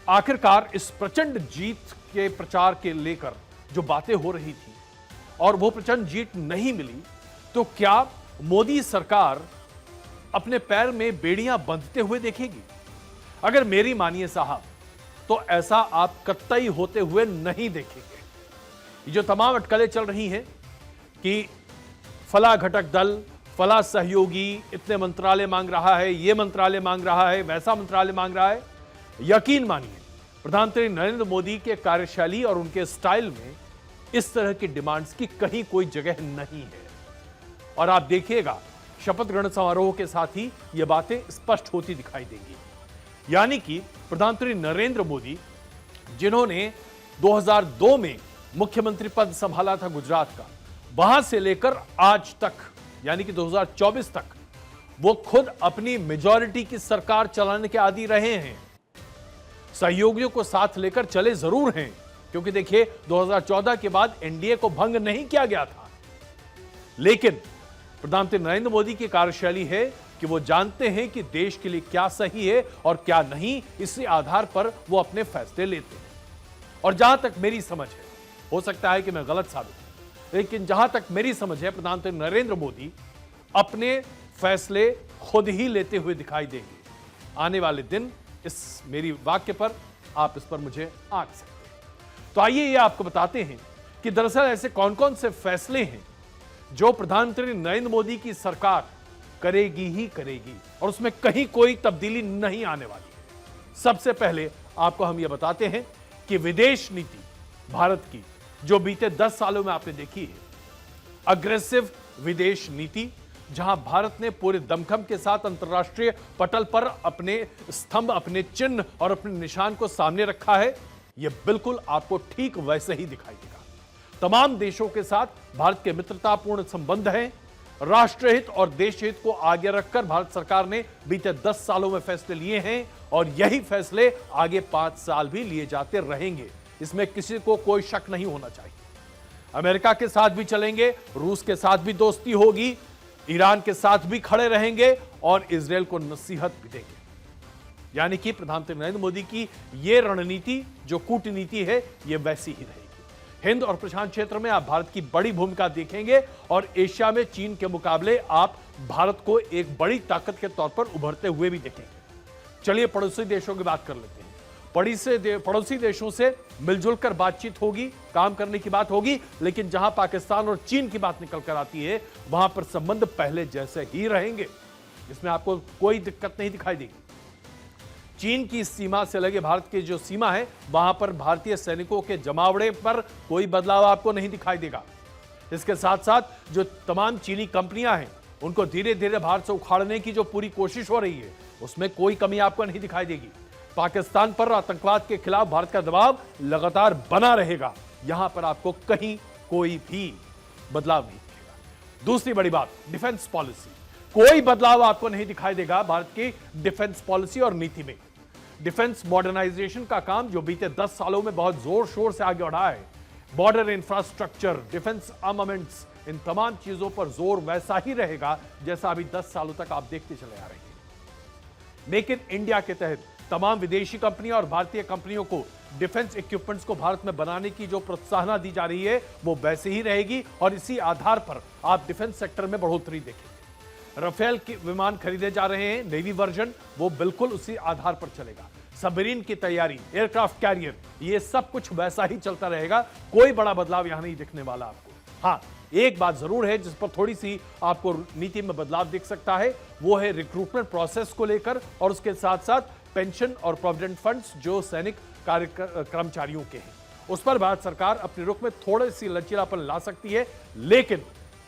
आखिरकार इस प्रचंड जीत के प्रचार के लेकर जो बातें हो रही थी और वो प्रचंड जीत नहीं मिली, तो क्या मोदी सरकार अपने पैर में बेड़ियां बंधते हुए देखेगी? अगर मेरी मानिए साहब, तो ऐसा आप कतई होते हुए नहीं देखेंगे। ये जो तमाम अटकलें चल रही हैं कि फला घटक दल, फला सहयोगी इतने मंत्रालय मांग रहा है, ये मंत्रालय मांग रहा है, वैसा मंत्रालय मांग रहा है, यकीन मानिए प्रधानमंत्री नरेंद्र मोदी के कार्यशैली और उनके स्टाइल में इस तरह की डिमांड्स की कहीं कोई जगह नहीं है। और आप देखिएगा शपथ ग्रहण समारोह के साथ ही ये बातें स्पष्ट होती दिखाई देंगी। यानी कि प्रधानमंत्री नरेंद्र मोदी, जिन्होंने 2002 में मुख्यमंत्री पद संभाला था गुजरात का, वहां से लेकर आज तक यानी कि 2024 तक वो खुद अपनी मेजॉरिटी की सरकार चलाने के आदी रहे हैं। सहयोगियों को साथ लेकर चले जरूर हैं, क्योंकि देखिए 2014 के बाद एनडीए को भंग नहीं किया गया था। लेकिन प्रधानमंत्री नरेंद्र मोदी की कार्यशैली है कि वो जानते हैं कि देश के लिए क्या सही है और क्या नहीं, इसी आधार पर वो अपने फैसले लेते हैं। और जहां तक मेरी समझ है, हो सकता है कि मैं गलत साबित हूं, लेकिन जहां तक मेरी समझ है, प्रधानमंत्री नरेंद्र मोदी अपने फैसले खुद ही लेते हुए दिखाई देंगे। आने वाले दिन इस मेरी वाक्य पर आप इस पर मुझे आंक सकते हैं। तो आइए ये आपको बताते हैं कि दरअसल ऐसे कौन कौन से फैसले हैं जो प्रधानमंत्री नरेंद्र मोदी की सरकार करेगी ही करेगी और उसमें कहीं कोई तब्दीली नहीं आने वाली है। सबसे पहले आपको हम यह बताते हैं कि विदेश नीति भारत की जो बीते 10 सालों में आपने देखी है, अग्रेसिव विदेश नीति, जहां भारत ने पूरे दमखम के साथ अंतर्राष्ट्रीय पटल पर अपने स्तंभ, अपने चिन्ह और अपने निशान को सामने रखा है, यह बिल्कुल आपको ठीक वैसे ही दिखाई देगा। तमाम देशों के साथ भारत के मित्रतापूर्ण संबंध हैं। राष्ट्रहित और देशहित को आगे रखकर भारत सरकार ने बीते 10 सालों में फैसले लिए हैं और यही फैसले आगे 5 साल भी लिए जाते रहेंगे। इसमें किसी को कोई शक नहीं होना चाहिए। अमेरिका के साथ भी चलेंगे, रूस के साथ भी दोस्ती होगी, ईरान के साथ भी खड़े रहेंगे और इजरायल को नसीहत भी देंगे। यानी कि प्रधानमंत्री नरेंद्र मोदी की यह रणनीति, जो कूटनीति है, यह वैसी ही रहेगी। हिंद और प्रशांत क्षेत्र में आप भारत की बड़ी भूमिका देखेंगे और एशिया में चीन के मुकाबले आप भारत को एक बड़ी ताकत के तौर पर उभरते हुए भी देखेंगे। चलिए पड़ोसी देशों की बात कर लेते हैं। पड़ोसी देशों से मिलजुल कर बातचीत होगी, काम करने की बात होगी, लेकिन जहां पाकिस्तान और चीन की बात निकल कर आती है, वहां पर संबंध पहले जैसे ही रहेंगे। इसमें आपको कोई दिक्कत नहीं दिखाई देगी। चीन की सीमा से लगे भारत की जो सीमा है, वहां पर भारतीय सैनिकों के जमावड़े पर कोई बदलाव आपको नहीं दिखाई देगा। इसके साथ साथ जो तमाम चीनी कंपनियां हैं, उनको धीरे धीरे भारत से उखाड़ने की जो पूरी कोशिश हो रही है, उसमें कोई कमी आपको नहीं दिखाई देगी। पाकिस्तान पर आतंकवाद के खिलाफ भारत का दबाव लगातार बना रहेगा। यहां पर आपको कहीं कोई भी बदलाव नहीं दिखेगा। दूसरी बड़ी बात, डिफेंस पॉलिसी। कोई बदलाव आपको नहीं दिखाई देगा भारत की डिफेंस पॉलिसी और नीति में। डिफेंस मॉडर्नाइजेशन का काम जो बीते 10 सालों में बहुत जोर शोर से आगे बढ़ा है, बॉर्डर इंफ्रास्ट्रक्चर, डिफेंस आर्मामेंट्स, इन तमाम चीजों पर जोर वैसा ही रहेगा जैसा अभी 10 सालों तक आप देखते चले आ रहे हैं। मेक इन इंडिया के तहत तमाम विदेशी कंपनियां और भारतीय कंपनियों को डिफेंस इक्विपमेंट्स को भारत में बनाने की जो प्रोत्साहन दी जा रही है, वो वैसे ही रहेगी और इसी आधार पर आप डिफेंस सेक्टर में बढ़ोतरी देखेंगे। राफेल के विमान खरीदे जा रहे हैं, नेवी वर्जन, वो बिल्कुल उसी आधार पर चलेगा। सबमरीन की तैयारी, एयरक्राफ्ट कैरियर, ये सब कुछ वैसा ही चलता रहेगा। कोई बड़ा बदलाव यहां नहीं दिखने वाला आपको। हाँ, एक बात जरूर है जिस पर थोड़ी सी आपको नीति में बदलाव दिख सकता है, वो है रिक्रूटमेंट प्रोसेस को लेकर और उसके साथ साथ पेंशन और प्रोविडेंट फंड्स जो सैनिक कर्मचारियों के हैं, उस पर भारत सरकार अपने रुख में थोड़ी सी लचीलापन ला सकती है, लेकिन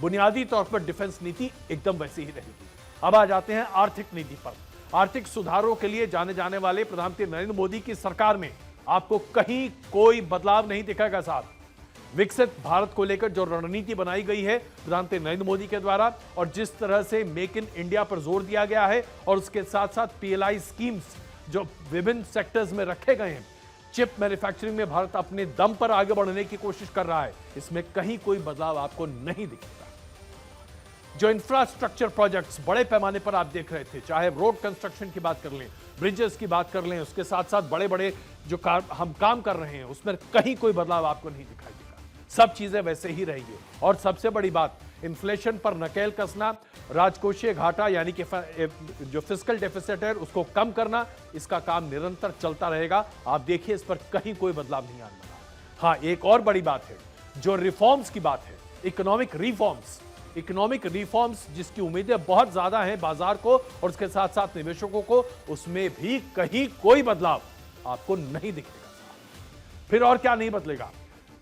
बुनियादी तौर पर डिफेंस नीति एकदम वैसी ही रहेगी। अब आ जाते हैं आर्थिक नीति पर। आर्थिक सुधारों के लिए जाने जाने वाले प्रधानमंत्री नरेंद्र मोदी की सरकार में आपको कहीं कोई बदलाव नहीं दिखेगा। साथ विकसित भारत को लेकर जो रणनीति बनाई गई है प्रधानमंत्री नरेंद्र मोदी के द्वारा और जिस तरह से मेक इन इंडिया पर जोर दिया गया है और उसके साथ साथ पीएलआई स्कीम्स जो विभिन्न सेक्टर्स में रखे गए हैं, चिप मैन्युफैक्चरिंग में भारत अपने दम पर आगे बढ़ने की कोशिश कर रहा है, इसमें कहीं कोई बदलाव आपको नहीं दिखेगा। जो इंफ्रास्ट्रक्चर प्रोजेक्ट्स बड़े पैमाने पर आप देख रहे थे, चाहे रोड कंस्ट्रक्शन की बात कर लें, ब्रिजेस की बात कर लें, उसके साथ साथ बड़े बड़े जो हम काम कर रहे हैं उसमें कहीं कोई बदलाव आपको नहीं दिखाई देगा। सब चीजें वैसे ही रहेंगी। और सबसे बड़ी बात, इन्फ्लेशन पर नकेल कसना, राजकोषीय घाटा यानी कि जो फिस्कल डेफिसिट है उसको कम करना, इसका काम निरंतर चलता रहेगा। आप देखिए इस पर कहीं कोई बदलाव नहीं आने वाला। हाँ, एक और बड़ी बात है, जो रिफॉर्म्स की बात है, इकोनॉमिक रिफॉर्म्स जिसकी उम्मीदें बहुत ज्यादा हैं बाजार को और उसके साथ साथ निवेशकों को, उसमें भी कहीं कोई बदलाव आपको नहीं दिखेगा। फिर और क्या नहीं बदलेगा?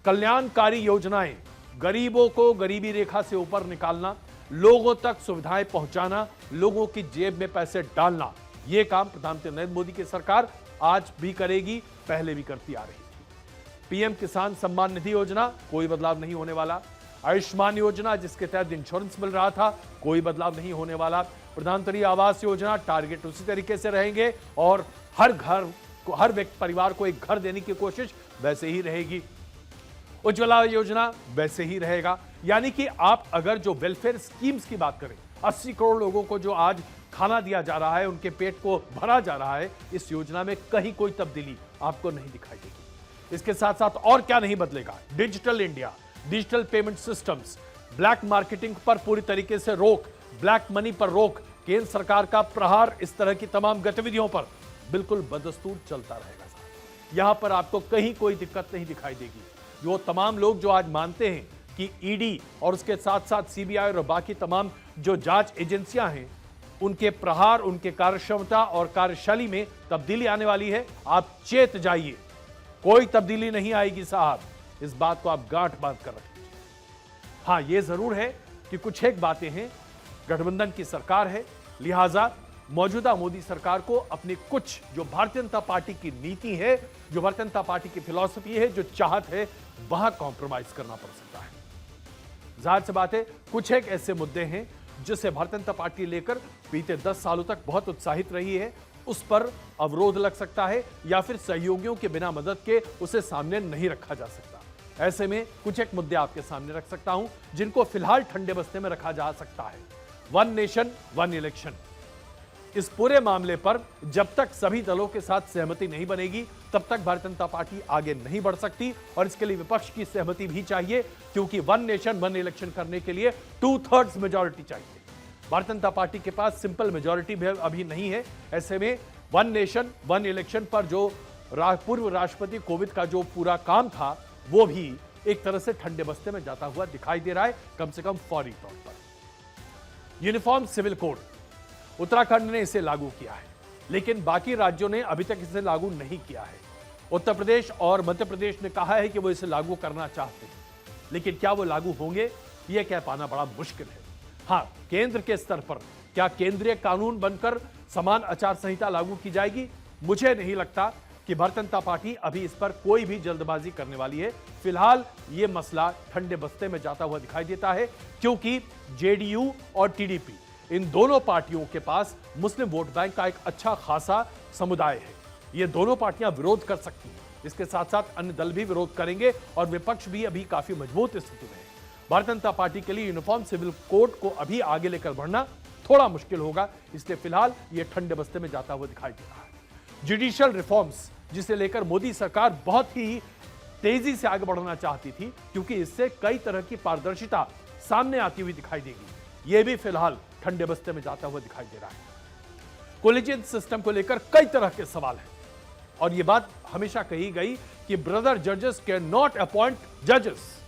कल्याणकारी योजनाएं, गरीबों को गरीबी रेखा से ऊपर निकालना, लोगों तक सुविधाएं पहुंचाना, लोगों की जेब में पैसे डालना, यह काम प्रधानमंत्री नरेंद्र मोदी की सरकार आज भी करेगी, पहले भी करती आ रही थी। पीएम किसान सम्मान निधि योजना, कोई बदलाव नहीं होने वाला। आयुष्मान योजना, जिसके तहत इंश्योरेंस मिल रहा था, कोई बदलाव नहीं होने वाला। प्रधानमंत्री आवास योजना, टारगेट उसी तरीके से रहेंगे और हर व्यक्ति परिवार को एक घर देने की कोशिश वैसे ही रहेगी। उज्ज्वला योजना वैसे ही रहेगा। यानी कि आप अगर जो वेलफेयर स्कीम्स की बात करें, 80 करोड़ लोगों को जो आज खाना दिया जा रहा है, उनके पेट को भरा जा रहा है, इस योजना में कहीं कोई तब्दीली आपको नहीं दिखाई देगी। इसके साथ साथ और क्या नहीं बदलेगा? Digital India, digital payment systems, black marketing पर पूरी तरीके से रोक, ब्लैक मनी पर रोक, केंद्र सरकार का प्रहार, इस तरह की तमाम गतिविधियों पर बिल्कुल बदस्तूर चलता रहेगा। यहां पर आपको कहीं कोई दिक्कत नहीं दिखाई देगी। जो तमाम लोग जो आज मानते हैं कि ईडी और उसके साथ साथ सीबीआई और बाकी तमाम जो जांच एजेंसियां हैं, उनके प्रहार, उनके कार्यक्षमता और कार्यशैली में तब्दीली आने वाली है, आप चेत जाइए, कोई तब्दीली नहीं आएगी साहब। इस बात को आप गांठ बांध कर रखिए। हां, यह जरूर है कि कुछ एक बातें हैं, गठबंधन की सरकार है, लिहाजा मौजूदा मोदी सरकार को अपनी कुछ जो भारतीय जनता पार्टी की नीति है, जो भारतीय जनता पार्टी की फिलॉसफी है, जो चाहत है, वहां कॉम्प्रोमाइज करना पड़ सकता है। जाहिर सी बात है, कुछ एक ऐसे मुद्दे हैं जिसे भारतीय जनता पार्टी लेकर बीते 10 सालों तक बहुत उत्साहित रही है, उस पर अवरोध लग सकता है या फिर सहयोगियों के बिना मदद के उसे सामने नहीं रखा जा सकता। ऐसे में कुछ एक मुद्दे आपके सामने रख सकता हूं जिनको फिलहाल ठंडे बस्ते में रखा जा सकता है। वन नेशन वन इलेक्शन, इस पूरे मामले पर जब तक सभी दलों के साथ सहमति नहीं बनेगी, तब तक भारतीय जनता पार्टी आगे नहीं बढ़ सकती और इसके लिए विपक्ष की सहमति भी चाहिए, क्योंकि वन नेशन वन इलेक्शन करने के लिए 2/3 मेजॉरिटी चाहिए। भारतीय जनता पार्टी के पास सिंपल मेजॉरिटी भी अभी नहीं है। ऐसे में वन नेशन वन इलेक्शन पर जो पूर्व राष्ट्रपति कोविंद का जो पूरा काम था, वो भी एक तरह से ठंडे बस्ते में जाता हुआ दिखाई दे रहा है, कम से कम फौरी तौर पर। यूनिफॉर्म सिविल कोड, उत्तराखंड ने इसे लागू किया है, लेकिन बाकी राज्यों ने अभी तक इसे लागू नहीं किया है। उत्तर प्रदेश और मध्य प्रदेश ने कहा है कि वो इसे लागू करना चाहते हैं, लेकिन क्या वो लागू होंगे, यह कह पाना बड़ा मुश्किल है। हां, केंद्र के स्तर पर क्या केंद्रीय कानून बनकर समान आचार संहिता लागू की जाएगी? मुझे नहीं लगता कि भारतीय जनता पार्टी अभी इस पर कोई भी जल्दबाजी करने वाली है। फिलहाल यह मसला ठंडे बस्ते में जाता हुआ दिखाई देता है, क्योंकि जेडीयू और टीडीपी, इन दोनों पार्टियों के पास मुस्लिम वोट बैंक का एक अच्छा खासा समुदाय है। ये दोनों पार्टियां विरोध कर सकती हैं, इसके साथ साथ अन्य दल भी विरोध करेंगे और विपक्ष भी अभी काफी मजबूत स्थिति में है। भारतीय जनता पार्टी के लिए यूनिफॉर्म सिविल कोड को अभी आगे लेकर बढ़ना थोड़ा मुश्किल होगा, इसलिए फिलहाल यह ठंडे बस्ते में जाता हुआ दिखाई दे रहा है। जुडिशियल रिफॉर्म्स, जिसे लेकर मोदी सरकार बहुत ही तेजी से आगे बढ़ना चाहती थी, क्योंकि इससे कई तरह की पारदर्शिता सामने आती हुई दिखाई देगी, यह भी फिलहाल ठंडे बस्ते में जाता हुआ दिखाई दे रहा है। कोलिजियन सिस्टम को लेकर कई तरह के सवाल हैं और यह बात हमेशा कही गई कि ब्रदर जजेस कैन नॉट अपॉइंट जजेस,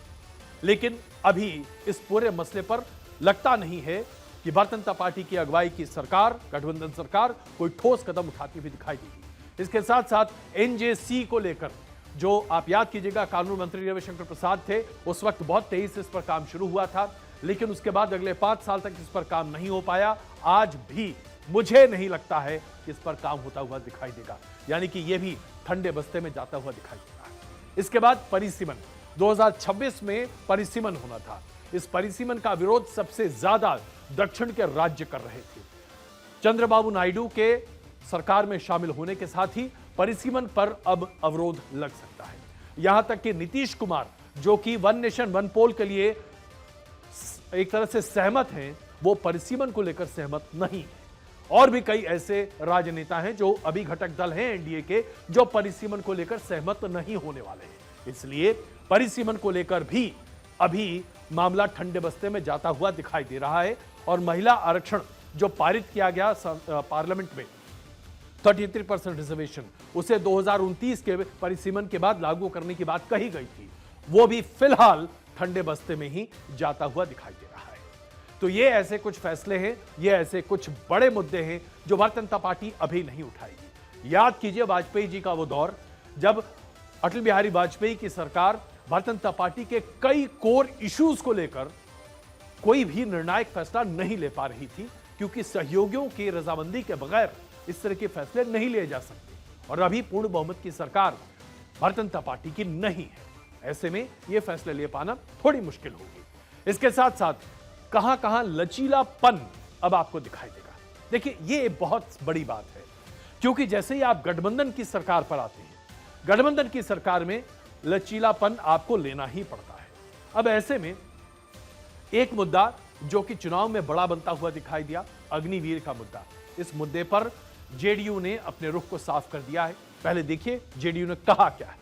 लेकिन अभी इस पूरे मसले पर लगता नहीं है कि भारतीय जनता पार्टी की अगुवाई की सरकार, गठबंधन सरकार, कोई ठोस कदम उठाती हुई दिखाई देगी। इसके साथ साथ एनजेसी को लेकर, जो आप याद कीजिएगा कानून मंत्री रविशंकर प्रसाद थे, उस वक्त बहुत तेजी से इस पर काम शुरू हुआ था, लेकिन उसके बाद अगले 5 साल तक इस पर काम नहीं हो पाया। आज भी मुझे नहीं लगता है कि इस पर काम होता हुआ दिखाई देगा, यानी कि यह भी ठंडे बस्ते में जाता हुआ दिखाई दे रहा है। इसके बाद परिसीमन, 2026 में परिसीमन होना था। इस परिसीमन का विरोध सबसे ज्यादा दक्षिण के राज्य कर रहे थे। चंद्रबाबू नायडू के सरकार में शामिल होने के साथ ही परिसीमन पर अब अवरोध लग सकता है। यहां तक कि नीतीश कुमार, जो कि वन नेशन वन पोल के लिए एक तरह से सहमत हैं, वो परिसीमन को लेकर सहमत नहीं है। और भी कई ऐसे राजनेता हैं जो अभी घटक दल हैं एनडीए के, जो परिसीमन को लेकर सहमत नहीं होने वाले हैं। इसलिए परिसीमन को लेकर भी अभी मामला ठंडे बस्ते में जाता हुआ दिखाई दे रहा है। और महिला आरक्षण जो पारित किया गया पार्लियामेंट में 33% रिजर्वेशन, उसे 2029 के परिसीमन के बाद लागू करने की बात कही गई थी, वो भी फिलहाल ठंडे बस्ते में ही जाता हुआ दिखाई दे रहा है। तो ये ऐसे कुछ फैसले हैं, ये ऐसे कुछ बड़े मुद्दे हैं जो भारतीय जनता पार्टी अभी नहीं उठाएगी। याद कीजिए वाजपेयी जी का वो दौर, जब अटल बिहारी वाजपेयी की सरकार भारतीय जनता पार्टी के कई कोर इश्यूज को लेकर कोई भी निर्णायक फैसला नहीं ले पा रही थी, क्योंकि सहयोगियों की रजामंदी के बगैर इस तरह के फैसले नहीं लिए जा सकते। और अभी पूर्ण बहुमत की सरकार भारतीय जनता पार्टी की नहीं है। ऐसे में यह फैसले ले पाना थोड़ी मुश्किल होगी। इसके साथ साथ कहां कहां लचीलापन अब आपको दिखाई देगा। देखिए, यह बहुत बड़ी बात है, क्योंकि जैसे ही आप गठबंधन की सरकार पर आते हैं, गठबंधन की सरकार में लचीलापन आपको लेना ही पड़ता है। अब ऐसे में एक मुद्दा जो कि चुनाव में बड़ा बनता हुआ दिखाई दिया, अग्निवीर का मुद्दा, इस मुद्दे पर जेडीयू ने अपने रुख को साफ कर दिया है। पहले देखिए जेडीयू ने कहा क्या है।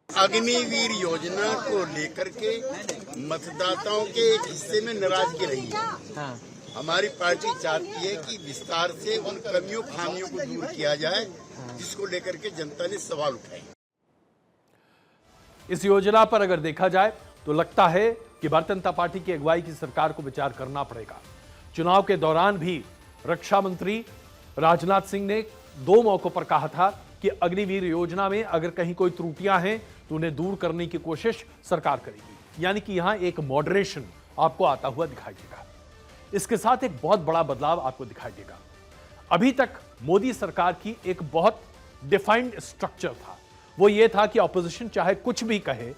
अग्निवीर योजना को लेकर के मतदाताओं के एक हिस्से में नाराजगी रही है। हमारी पार्टी चाहती है कि विस्तार से उन कमियों खामियों को दूर किया जाए, जिसको लेकर के जनता ने सवाल उठाए। इस योजना पर अगर देखा जाए तो लगता है कि भारतीय जनता पार्टी की अगुवाई की सरकार को विचार करना पड़ेगा। चुनाव के दौरान भी रक्षा मंत्री राजनाथ सिंह ने 2 मौकों पर कहा था कि अग्निवीर योजना में अगर कहीं कोई त्रुटियां हैं तो उन्हें दूर करने की कोशिश सरकार करेगी। यानी कि यहां एक मॉडरेशन आपको आता हुआ दिखाई देगा। इसके साथ एक बहुत बड़ा बदलाव आपको दिखाई देगा। अभी तक मोदी सरकार की एक बहुत डिफाइंड स्ट्रक्चर था, वो ये था कि ऑपोजिशन चाहे कुछ भी कहे,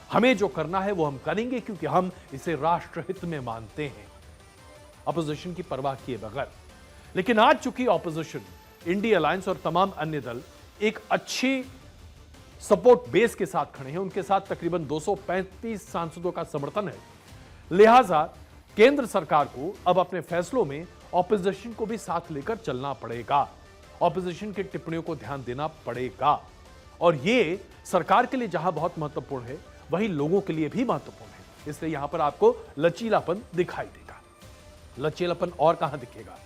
हमें जो करना है वो हम करेंगे, क्योंकि हम इसे राष्ट्रहित में मानते हैं, ऑपोजिशन की परवाह किए बगैर। लेकिन आज चूंकि ऑपोजिशन, इंडिया अलायंस और तमाम अन्य दल एक अच्छी सपोर्ट बेस के साथ खड़े हैं, उनके साथ तकरीबन 235 सांसदों का समर्थन है, लिहाजा केंद्र सरकार को अब अपने फैसलों में ऑपोजिशन को भी साथ लेकर चलना पड़ेगा, ऑपोजिशन की टिप्पणियों को ध्यान देना पड़ेगा। और यह सरकार के लिए जहां बहुत महत्वपूर्ण है, वहीं लोगों के लिए भी महत्वपूर्ण है। इसलिए यहां पर आपको लचीलापन दिखाई देगा। लचीलापन और कहां दिखेगा?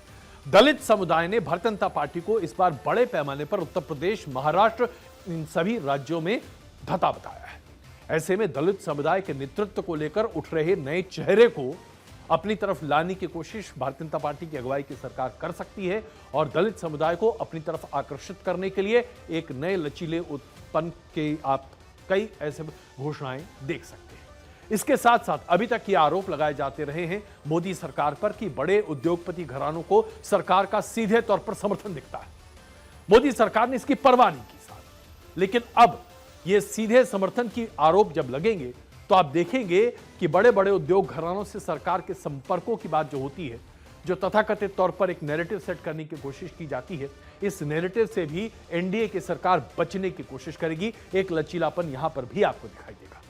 दलित समुदाय ने भारतीय जनता पार्टी को इस बार बड़े पैमाने पर उत्तर प्रदेश, महाराष्ट्र, इन सभी राज्यों में धता बताया है। ऐसे में दलित समुदाय के नेतृत्व को लेकर उठ रहे नए चेहरे को अपनी तरफ लाने की कोशिश भारतीय जनता पार्टी की अगुवाई की सरकार कर सकती है और दलित समुदाय को अपनी तरफ आकर्षित करने के लिए एक नए लचीले उत्पन्न के आप कई ऐसे घोषणाएं देख सकते हैं। इसके साथ साथ अभी तक ये आरोप लगाए जाते रहे हैं मोदी सरकार पर कि बड़े उद्योगपति घरानों को सरकार का सीधे तौर पर समर्थन दिखता है। मोदी सरकार ने इसकी परवाह नहीं की साथ, लेकिन अब ये सीधे समर्थन की आरोप जब लगेंगे तो आप देखेंगे कि बड़े बड़े उद्योग घरानों से सरकार के संपर्कों की बात जो होती है, जो तथाकथित तौर पर एक नैरेटिव सेट करने की कोशिश की जाती है, इस नैरेटिव से भी एनडीए की सरकार बचने की कोशिश करेगी। एक लचीलापन यहां पर भी आपको दिखाई देगा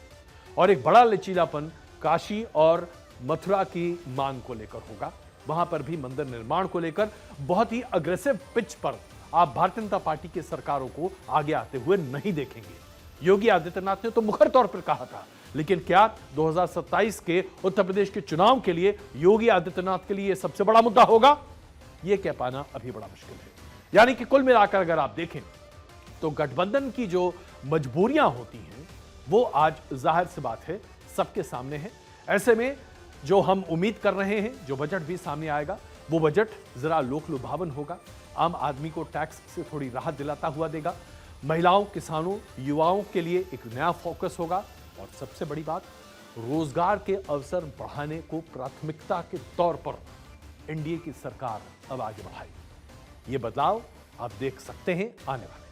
और एक बड़ा लचीलापन काशी और मथुरा की मांग को लेकर होगा। वहां पर भी मंदिर निर्माण को लेकर बहुत ही अग्रेसिव पिच पर आप भारतीय जनता पार्टी की सरकारों को आगे आते हुए नहीं देखेंगे। योगी आदित्यनाथ ने तो मुखर तौर पर कहा था, लेकिन क्या 2027 के उत्तर प्रदेश के चुनाव के लिए योगी आदित्यनाथ के लिए सबसे बड़ा मुद्दा होगा? यह कह पाना अभी बड़ा मुश्किल है। यानी कि कुल मिलाकर अगर आप देखें तो गठबंधन की जो मजबूरियां होती हैं वो आज जाहिर सी बात है सबके सामने है। ऐसे में जो हम उम्मीद कर रहे हैं, जो बजट भी सामने आएगा, वो बजट जरा लोक लुभावन होगा, आम आदमी को टैक्स से थोड़ी राहत दिलाता हुआ देगा, महिलाओं, किसानों, युवाओं के लिए एक नया फोकस होगा और सबसे बड़ी बात, रोजगार के अवसर बढ़ाने को प्राथमिकता के तौर पर एनडीए की सरकार अब आगे बढ़ाएगी। ये बदलाव आप देख सकते हैं आने वाले